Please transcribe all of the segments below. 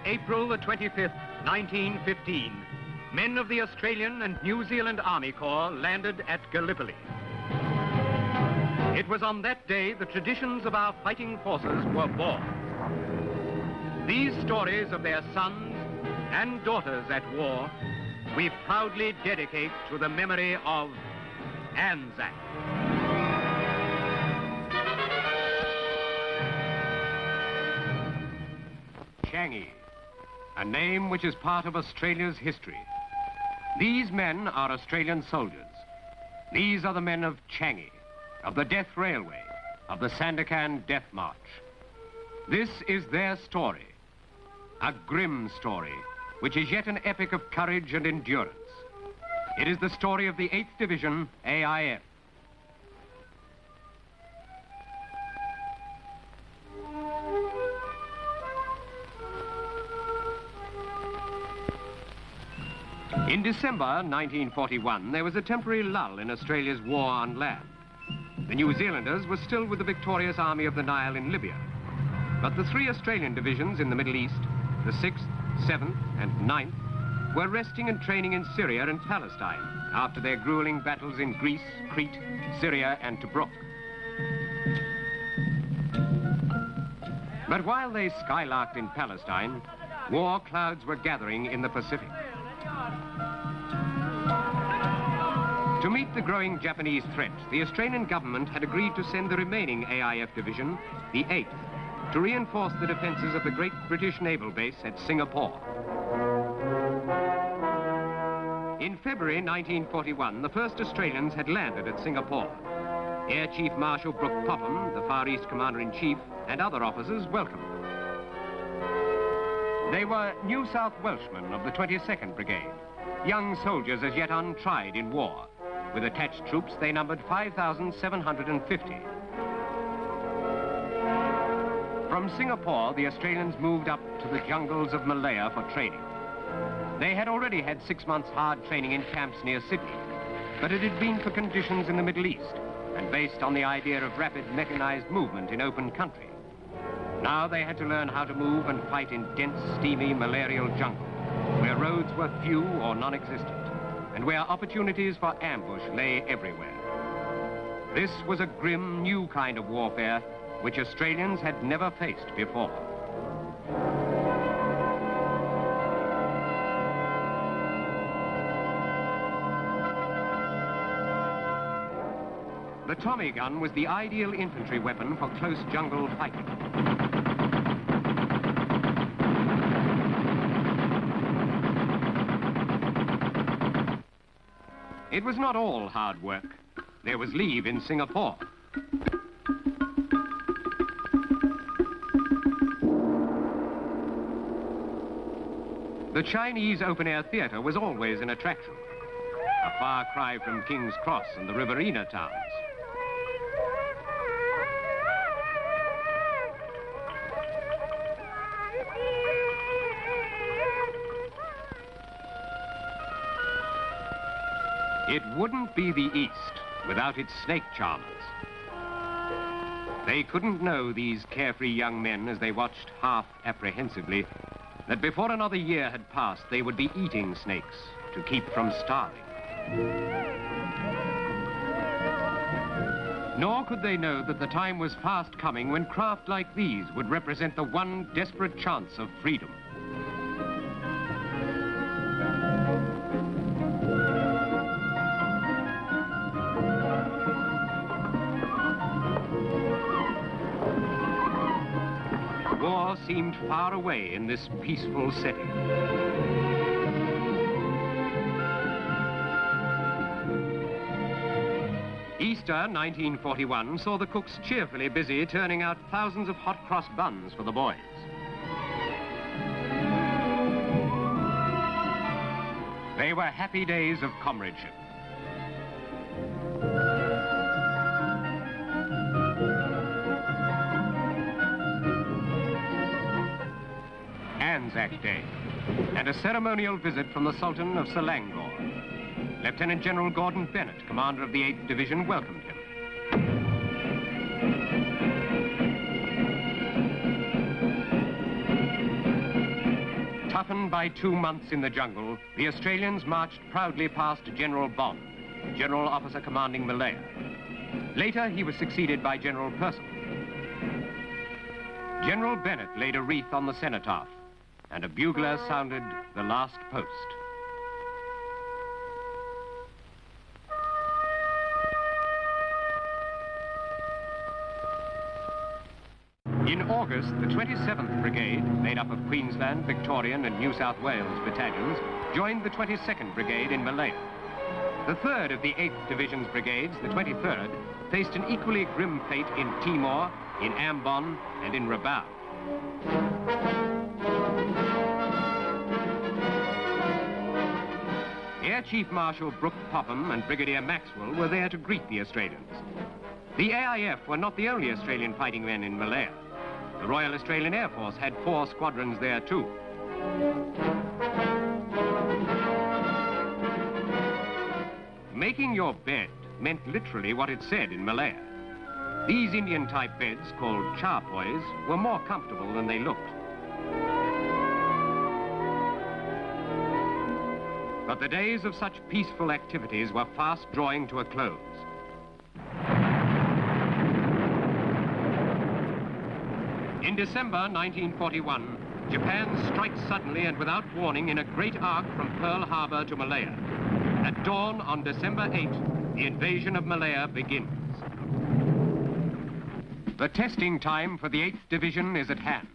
April the 25th, 1915, men of the Australian and New Zealand Army Corps landed at Gallipoli. It was on that day the traditions of our fighting forces were born. These stories of their sons and daughters at war, we proudly dedicate to the memory of ANZAC. Changi, a name which is part of Australia's history. These men are Australian soldiers. These are the men of Changi, of the Death Railway, of the Sandakan Death March. This is their story, a grim story, which is yet an epic of courage and endurance. It is the story of the 8th Division, AIF. In December 1941, there was a temporary lull in Australia's war on land. The New Zealanders were still with the victorious Army of the Nile in Libya. But the 3 Australian divisions in the Middle East, the 6th, 7th, and 9th, were resting and training in Syria and Palestine after their grueling battles in Greece, Crete, Syria, and Tobruk. But while they skylarked in Palestine, war clouds were gathering in the Pacific. To meet the growing Japanese threat, the Australian government had agreed to send the remaining AIF division, the 8th, to reinforce the defences of the great British naval base at Singapore. In February 1941, the first Australians had landed at Singapore. Air Chief Marshal Brooke Popham, the Far East Commander-in-Chief, and other officers welcomed them. They were New South Welshmen of the 22nd Brigade, young soldiers as yet untried in war. With attached troops, they numbered 5,750. From Singapore, the Australians moved up to the jungles of Malaya for training. They had already had 6 months hard training in camps near Sydney, but it had been for conditions in the Middle East and based on the idea of rapid mechanized movement in open country. Now they had to learn how to move and fight in dense, steamy, malarial jungle, where roads were few or non-existent, and where opportunities for ambush lay everywhere. This was a grim, new kind of warfare which Australians had never faced before. The Tommy gun was the ideal infantry weapon for close jungle fighting. It was not all hard work. There was leave in Singapore. The Chinese open-air theatre was always an attraction, a far cry from King's Cross and the Riverina towns. It wouldn't be the East without its snake charmers. They couldn't know, these carefree young men, as they watched half apprehensively, that before another year had passed, they would be eating snakes to keep from starving. Nor could they know that the time was fast coming when craft like these would represent the one desperate chance of freedom. War seemed far away in this peaceful setting. Easter 1941 saw the cooks cheerfully busy turning out thousands of hot cross buns for the boys. They were happy days of comradeship. ANZAC Day, and a ceremonial visit from the Sultan of Selangor. Lieutenant General Gordon Bennett, commander of the 8th Division, welcomed him. Toughened by 2 months in the jungle, the Australians marched proudly past General Bond, General Officer commanding Malaya. Later, he was succeeded by General Purcell. General Bennett laid a wreath on the cenotaph, and a bugler sounded the last post. In August, the 27th Brigade, made up of Queensland, Victorian and New South Wales battalions, joined the 22nd Brigade in Malaya. The 3rd of the 8th Division's brigades, the 23rd, faced an equally grim fate in Timor, in Ambon and in Rabaul. Air Chief Marshal Brooke Popham and Brigadier Maxwell were there to greet the Australians. The AIF were not the only Australian fighting men in Malaya. The Royal Australian Air Force had 4 squadrons there too. Making your bed meant literally what it said in Malaya. These Indian-type beds, called charpoys, were more comfortable than they looked. But the days of such peaceful activities were fast drawing to a close. In December 1941, Japan strikes suddenly and without warning in a great arc from Pearl Harbor to Malaya. At dawn on December 8th, the invasion of Malaya begins. The testing time for the 8th Division is at hand.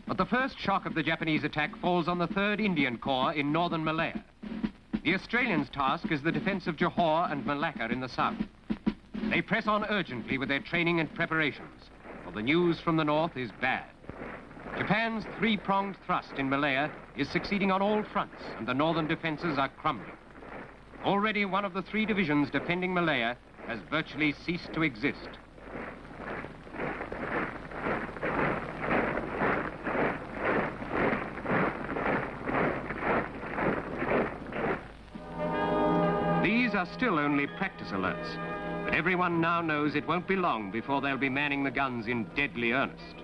But the first shock of the Japanese attack falls on the 3rd Indian Corps in northern Malaya. The Australians' task is the defense of Johore and Malacca in the south. They press on urgently with their training and preparations, for the news from the north is bad. Japan's 3-pronged thrust in Malaya is succeeding on all fronts, and the northern defenses are crumbling. Already one of the 3 divisions defending Malaya has virtually ceased to exist. These are still only practice alerts, but everyone now knows it won't be long before they'll be manning the guns in deadly earnest.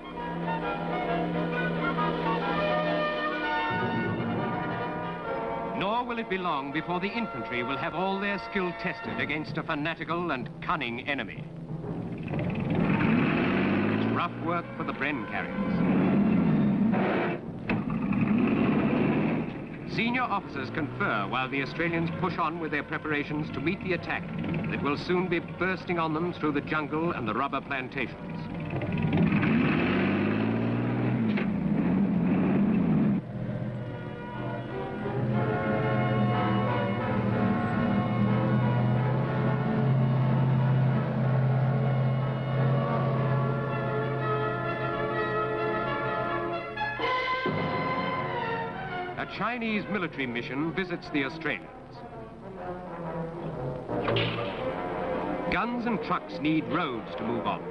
Nor will it be long before the infantry will have all their skill tested against a fanatical and cunning enemy. It's rough work for the Bren carriers. Senior officers confer while the Australians push on with their preparations to meet the attack that will soon be bursting on them through the jungle and the rubber plantations. A Chinese military mission visits the Australians. Guns and trucks need roads to move on,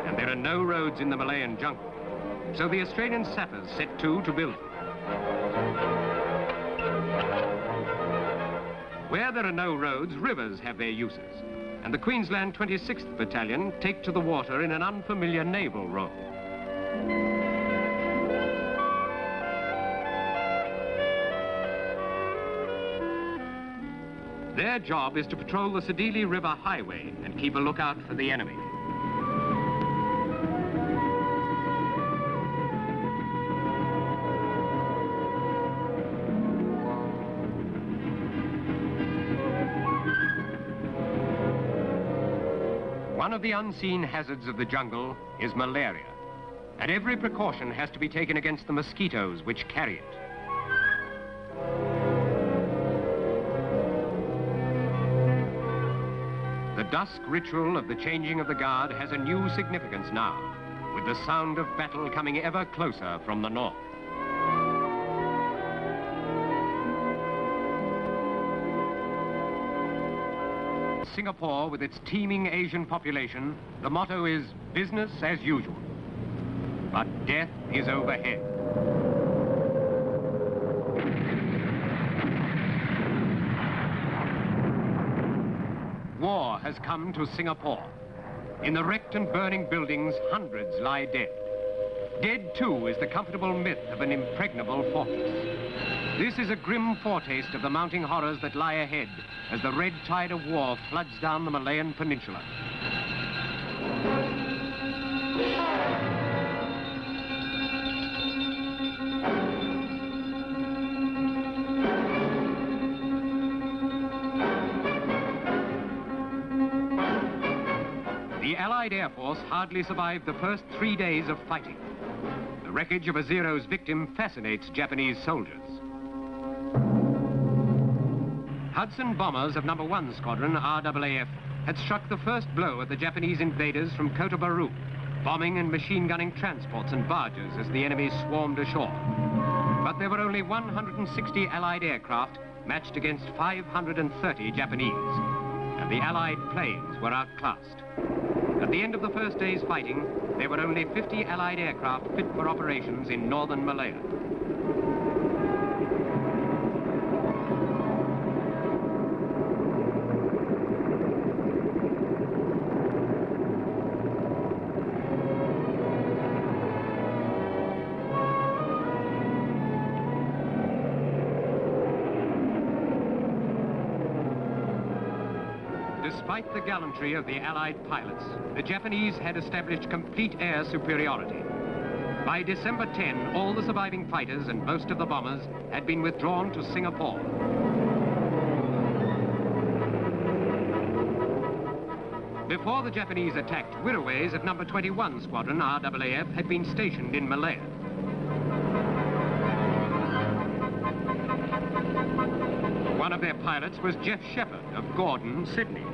and there are no roads in the Malayan jungle. So the Australian sappers set to build them. Where there are no roads, rivers have their uses, and the Queensland 26th Battalion take to the water in an unfamiliar naval role. Their job is to patrol the Sedili River highway and keep a lookout for the enemy. One of the unseen hazards of the jungle is malaria, and every precaution has to be taken against the mosquitoes which carry it. The dusk ritual of the changing of the guard has a new significance now, with the sound of battle coming ever closer from the north. Singapore, with its teeming Asian population, the motto is business as usual. But death is overhead. War has come to Singapore. In the wrecked and burning buildings, hundreds lie dead. Dead, too, is the comfortable myth of an impregnable fortress. This is a grim foretaste of the mounting horrors that lie ahead as the red tide of war floods down the Malayan Peninsula. The Allied Air Force hardly survived the first 3 days of fighting. The wreckage of a Zero's victim fascinates Japanese soldiers. Hudson bombers of No. 1 Squadron, RAAF, had struck the first blow at the Japanese invaders from Kota Baru, bombing and machine gunning transports and barges as the enemy swarmed ashore. But there were only 160 Allied aircraft matched against 530 Japanese, and the Allied planes were outclassed. At the end of the first day's fighting, there were only 50 Allied aircraft fit for operations in northern Malaya. Despite the gallantry of the Allied pilots, the Japanese had established complete air superiority. By December 10, all the surviving fighters and most of the bombers had been withdrawn to Singapore. Before the Japanese attacked, Wirraways of No. 21 Squadron, RAAF, had been stationed in Malaya. One of their pilots was Jeff Shepherd of Gordon, Sydney.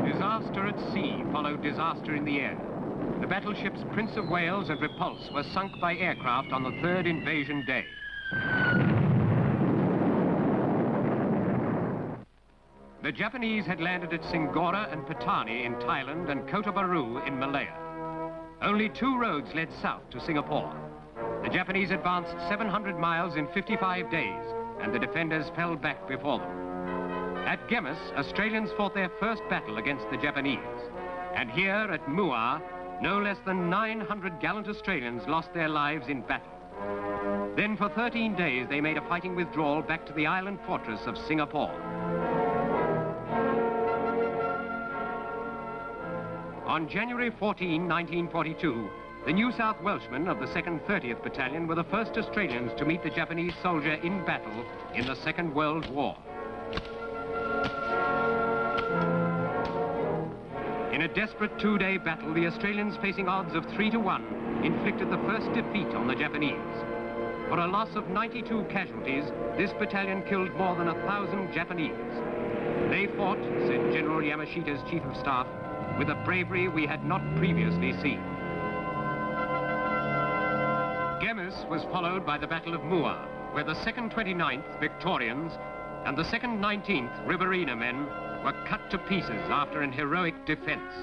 Disaster at sea followed disaster in the air. The battleships Prince of Wales and Repulse were sunk by aircraft on the third invasion day. The Japanese had landed at Singora and Patani in Thailand and Kota Baru in Malaya. Only 2 roads led south to Singapore. The Japanese advanced 700 miles in 55 days, and the defenders fell back before them. At Gemus, Australians fought their first battle against the Japanese. And here at Muar, no less than 900 gallant Australians lost their lives in battle. Then for 13 days, they made a fighting withdrawal back to the island fortress of Singapore. On January 14, 1942, the New South Welshmen of the 2nd 30th Battalion were the first Australians to meet the Japanese soldier in battle in the Second World War. In a desperate 2-day battle, the Australians, facing odds of 3 to 1, inflicted the first defeat on the Japanese. For a loss of 92 casualties, this battalion killed more than 1,000 Japanese. They fought, said General Yamashita's Chief of Staff, with a bravery we had not previously seen. Gemus was followed by the Battle of Muar, where the 2nd 29th Victorians and the 2nd 19th Riverina men were cut to pieces after an heroic defense.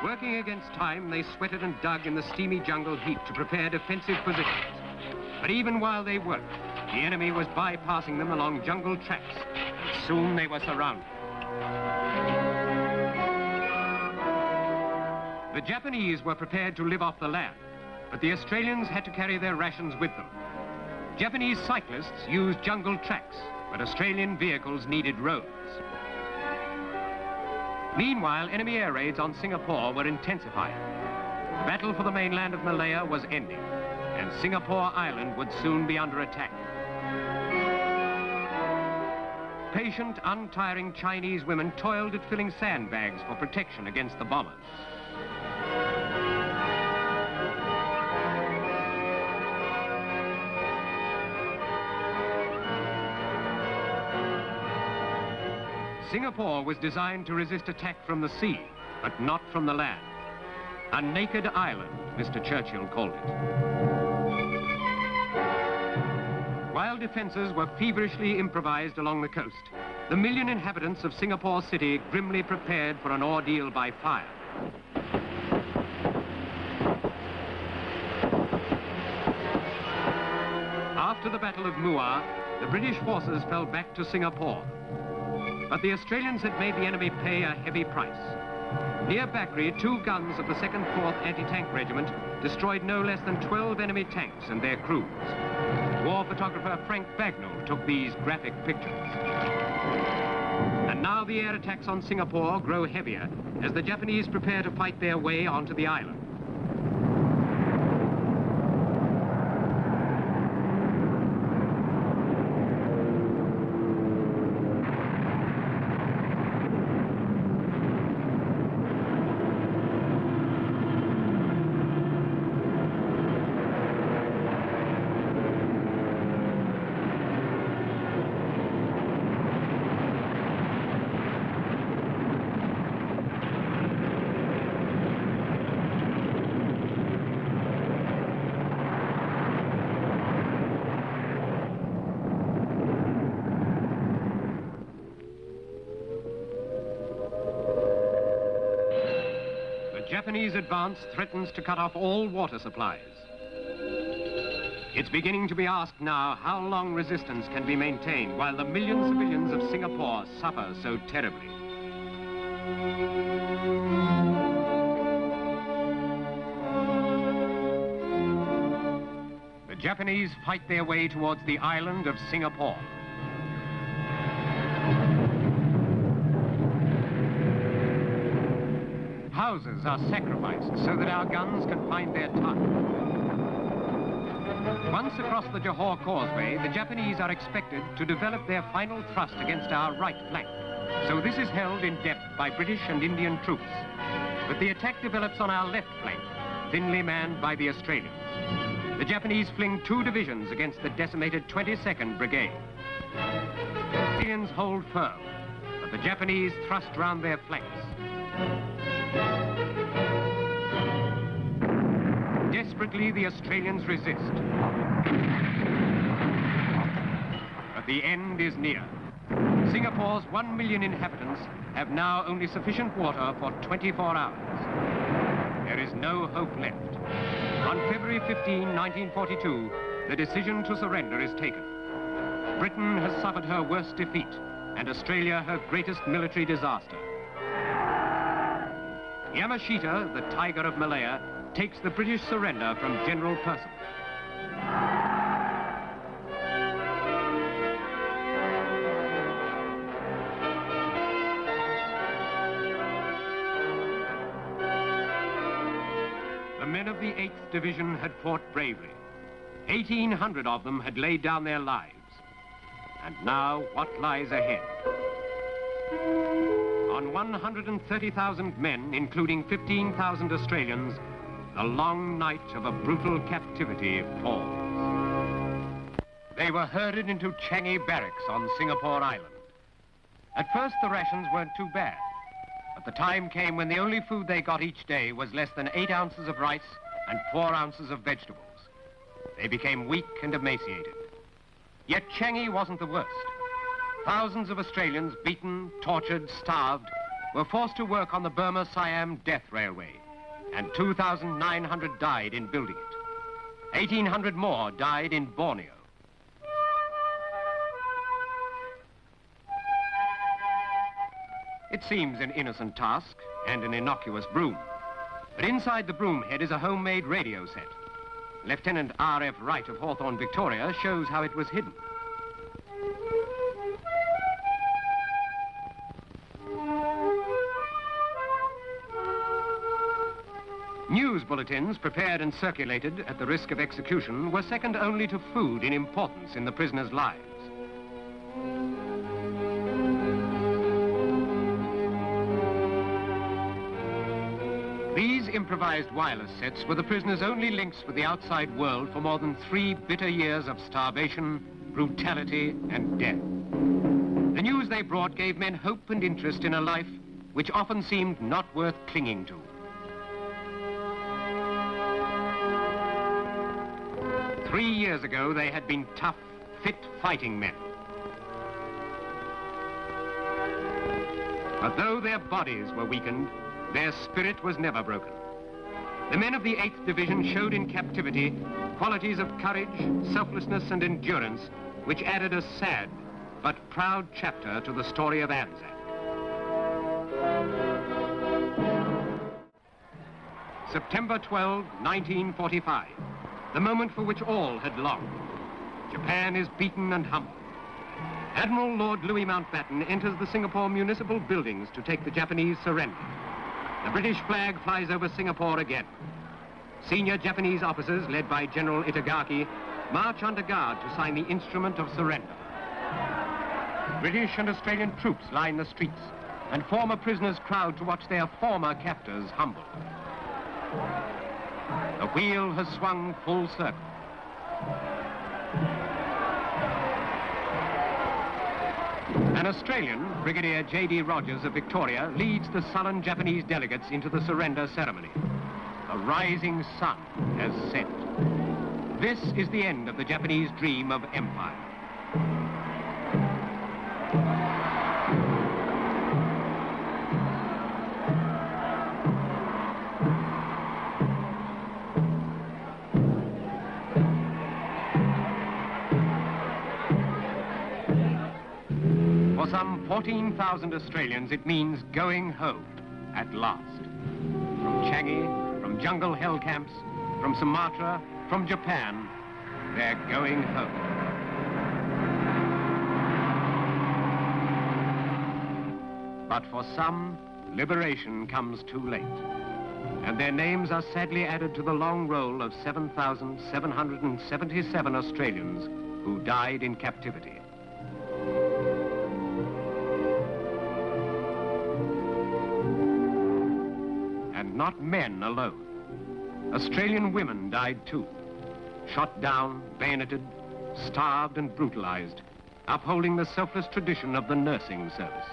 Working against time, they sweated and dug in the steamy jungle heat to prepare defensive positions. But even while they worked, the enemy was bypassing them along jungle tracks, and soon they were surrounded. The Japanese were prepared to live off the land, but the Australians had to carry their rations with them. Japanese cyclists used jungle tracks, but Australian vehicles needed roads. Meanwhile, enemy air raids on Singapore were intensifying. The battle for the mainland of Malaya was ending, and Singapore Island would soon be under attack. Patient, untiring Chinese women toiled at filling sandbags for protection against the bombers. Singapore was designed to resist attack from the sea, but not from the land. A naked island, Mr. Churchill called it. While defenses were feverishly improvised along the coast, the 1 million inhabitants of Singapore City grimly prepared for an ordeal by fire. After the Battle of Muar, the British forces fell back to Singapore. But the Australians had made the enemy pay a heavy price. Near Bakri, 2 guns of the 2nd 4th Anti-Tank Regiment destroyed no less than 12 enemy tanks and their crews. War photographer Frank Bagnall took these graphic pictures. And now the air attacks on Singapore grow heavier as the Japanese prepare to fight their way onto the island. The Japanese advance threatens to cut off all water supplies. It's beginning to be asked now how long resistance can be maintained while the civilians of Singapore suffer so terribly. The Japanese fight their way towards the island of Singapore. Houses are sacrificed so that our guns can find their target. Once across the Johor Causeway, the Japanese are expected to develop their final thrust against our right flank. So this is held in depth by British and Indian troops. But the attack develops on our left flank, thinly manned by the Australians. The Japanese fling 2 divisions against the decimated 22nd Brigade. The Australians hold firm, but the Japanese thrust round their flanks. Desperately, the Australians resist. But the end is near. Singapore's 1 million inhabitants have now only sufficient water for 24 hours. There is no hope left. On February 15, 1942, the decision to surrender is taken. Britain has suffered her worst defeat, and Australia her greatest military disaster. Yamashita, the Tiger of Malaya, takes the British surrender from General Percival. The men of the 8th Division had fought bravely. 1,800 of them had laid down their lives. And now, what lies ahead? On 130,000 men, including 15,000 Australians, the long night of a brutal captivity falls. They were herded into Changi Barracks on Singapore Island. At first, the rations weren't too bad, but the time came when the only food they got each day was less than 8 ounces of rice and 4 ounces of vegetables. They became weak and emaciated. Yet Changi wasn't the worst. Thousands of Australians, beaten, tortured, starved, were forced to work on the Burma-Siam Death Railway, and 2,900 died in building it. 1,800 more died in Borneo. It seems an innocent task and an innocuous broom, but inside the broom head is a homemade radio set. Lieutenant R.F. Wright of Hawthorne, Victoria, shows how it was hidden. News bulletins prepared and circulated at the risk of execution were second only to food in importance in the prisoners' lives. These improvised wireless sets were the prisoners' only links with the outside world for more than 3 bitter years of starvation, brutality, and death. The news they brought gave men hope and interest in a life which often seemed not worth clinging to. 3 years ago, they had been tough, fit fighting men. But though their bodies were weakened, their spirit was never broken. The men of the 8th Division showed in captivity qualities of courage, selflessness, and endurance which added a sad, but proud chapter to the story of ANZAC. September 12, 1945, the moment for which all had longed. Japan is beaten and humbled. Admiral Lord Louis Mountbatten enters the Singapore municipal buildings to take the Japanese surrender. The British flag flies over Singapore again. Senior Japanese officers, led by General Itagaki, march under guard to sign the instrument of surrender. British and Australian troops line the streets, and former prisoners crowd to watch their former captors humbled. The wheel has swung full circle. An Australian, Brigadier J.D. Rogers of Victoria, leads the sullen Japanese delegates into the surrender ceremony. The rising sun has set. This is the end of the Japanese dream of empire. For some 14,000 Australians, it means going home at last. From Changi, from jungle hell camps, from Sumatra, from Japan, they're going home. But for some, liberation comes too late, and their names are sadly added to the long roll of 7,777 Australians who died in captivity. And not men alone. Australian women died too, shot down, bayoneted, starved and brutalized, upholding the selfless tradition of the nursing service.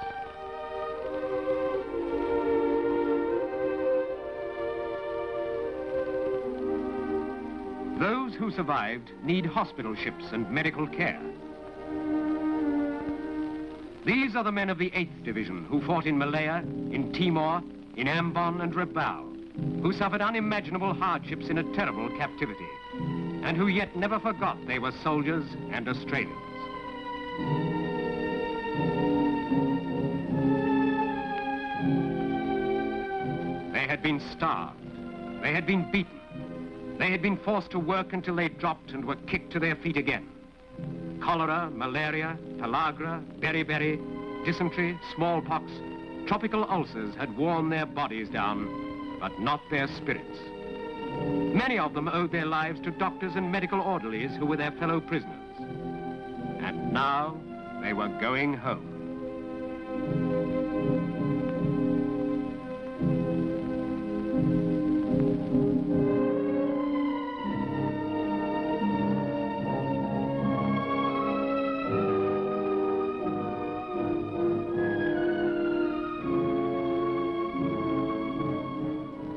Those who survived need hospital ships and medical care. These are the men of the 8th Division who fought in Malaya, in Timor, in Ambon and Rabaul, who suffered unimaginable hardships in a terrible captivity, and who yet never forgot they were soldiers and Australians. They had been starved, they had been beaten, they had been forced to work until they dropped and were kicked to their feet again. Cholera, malaria, pellagra, beriberi, dysentery, smallpox, tropical ulcers had worn their bodies down, but not their spirits. Many of them owed their lives to doctors and medical orderlies who were their fellow prisoners. And now they were going home.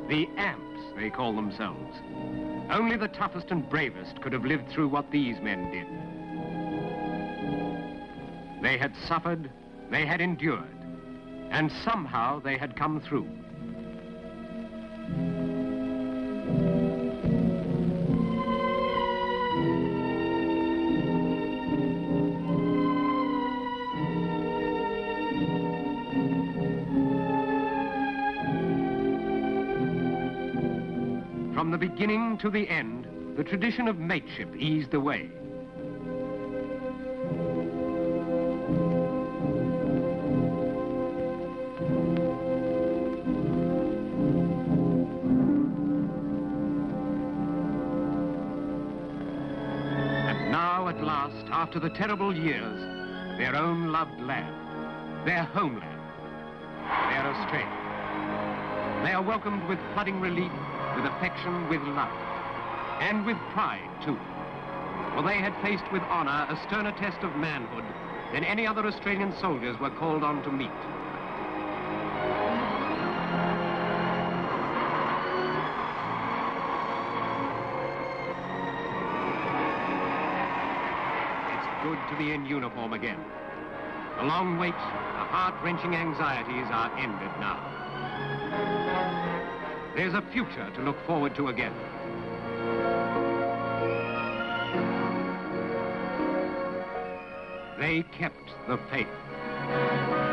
The Amps, they call themselves. Only the toughest and bravest could have lived through what these men did. They had suffered, they had endured, and somehow they had come through. From the beginning to the end, the tradition of mateship eased the way. And now, at last, after the terrible years, their own loved land, their homeland, their Australia. They are welcomed with flooding relief, with affection, with love, and with pride, too. For they had faced with honor a sterner test of manhood than any other Australian soldiers were called on to meet. It's good to be in uniform again. The long wait, the heart-wrenching anxieties are ended now. There's a future to look forward to again. They kept the faith.